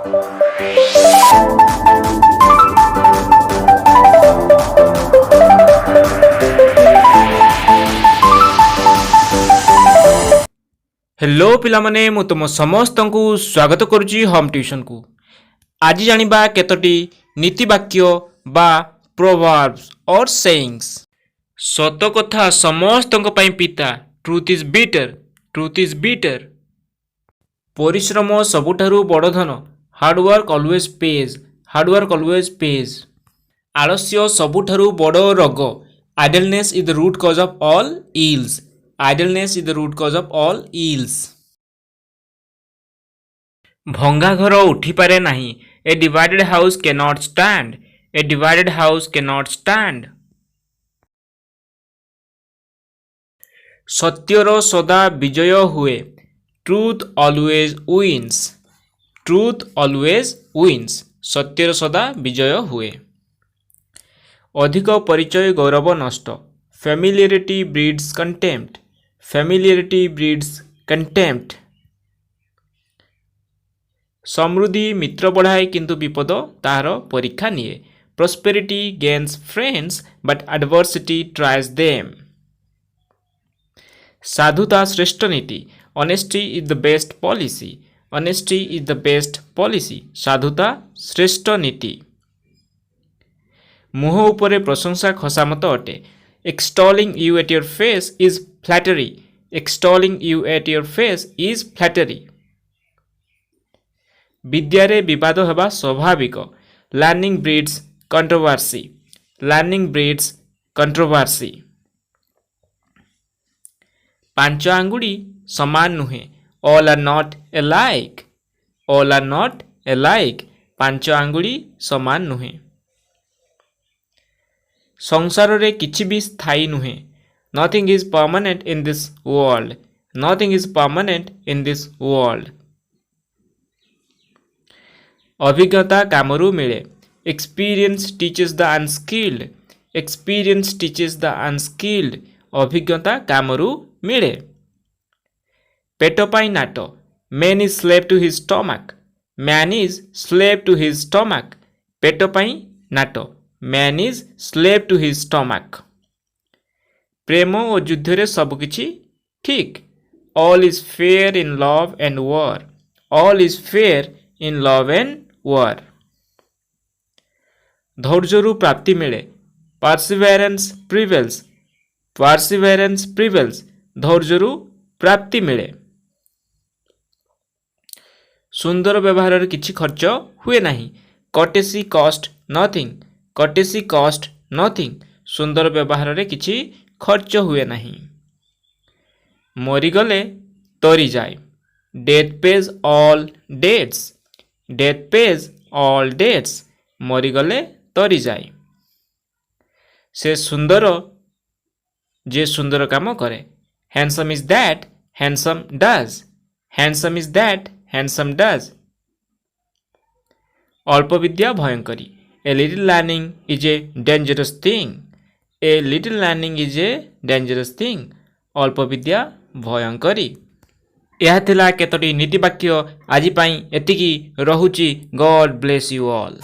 Hello पिलामाने मु तुम समस्त को स्वागत करुच्ची होम ट्यूशन को। आज जानिबा केतोटी नीतिवाक्य बा प्रोवर्ब्स और सेइंग्स। सत कथा समस्त पई पिता, truth is bitter, truth is bitter. परिश्रम सबुठारु बड़ धन, hard work always pays, hard work always pays. आलस्य सबुठारु बड़ रोग, idleness is the root cause of all ills, idleness is the root cause of all ills. भंगा घर उठी पारे नहीं, a divided house can not stand, a divided house can not stand. सत्यर सदा विजय हुए, truth always wins, truth always wins. सत्यर सदा विजय हुए। अधिक परिचय गौरव नष्ट, familiarity breeds contempt, familiarity breeds contempt. समृद्धि मित्र बढ़ाए किंतु विपद तार परीक्षा निये, prosperity gains friends but adversity tries them. साधुता श्रेष्ठ नीति, honesty is the best policy, honesty is the best policy. साधुता श्रेष्ठ नीति। मुह उपरे प्रशंसा खसामत अटे, extolling you at your face is flattery, extolling you at your face is flattery. विद्यारे विवाद हेबा स्वाभाविक, learning breeds controversy, learning breeds controversy. पांच आंगुड़ी समान नुहे, all are not alike, all are not alike. पांच आंगुड़ी समान नुहे। संसार रे किछि भी स्थायी नुहे, nothing is permanent in this world, nothing is permanent in this world. अभिज्ञता कामरू मिले, experience teaches the unskilled, experience teaches the unskilled. अभिज्ञता कामरू मिले। पेट पाई नाट, man is slave to his stomach, man is slave to his stomach. पेट पाई नाट, man is slave to his stomach. प्रेम और युद्ध रे सबकिछि ठीक, all is fair in love and war, all is fair in love and war. धैर्यरु प्राप्ति मिले, परसिवेरेंस प्रिवेल्स, परसिवेरेंस प्रिवेल्स। धैर्यरु प्राप्ति मिले। सुंदर व्यवहार किछि खर्च हुए नहीं, courtesy cost nothing, courtesy cost nothing. सुंदर व्यवहार रे किछि खर्च हुए नहीं। मरीगले तरी जाए, death pays all debts, death pays all debts. मरीगले तरी जाए। से सुंदर जे सुंदर काम करे, handsome is that handsome does, handsome is that handsome does. अल्प विद्या भयंकरी, a little learning is a dangerous thing, a little learning is a dangerous thing. अल्प विद्या भयंकरी। यह थिला केतोटी नीतिवाक्य। आज पाई एतिकी रहुची। God bless you all.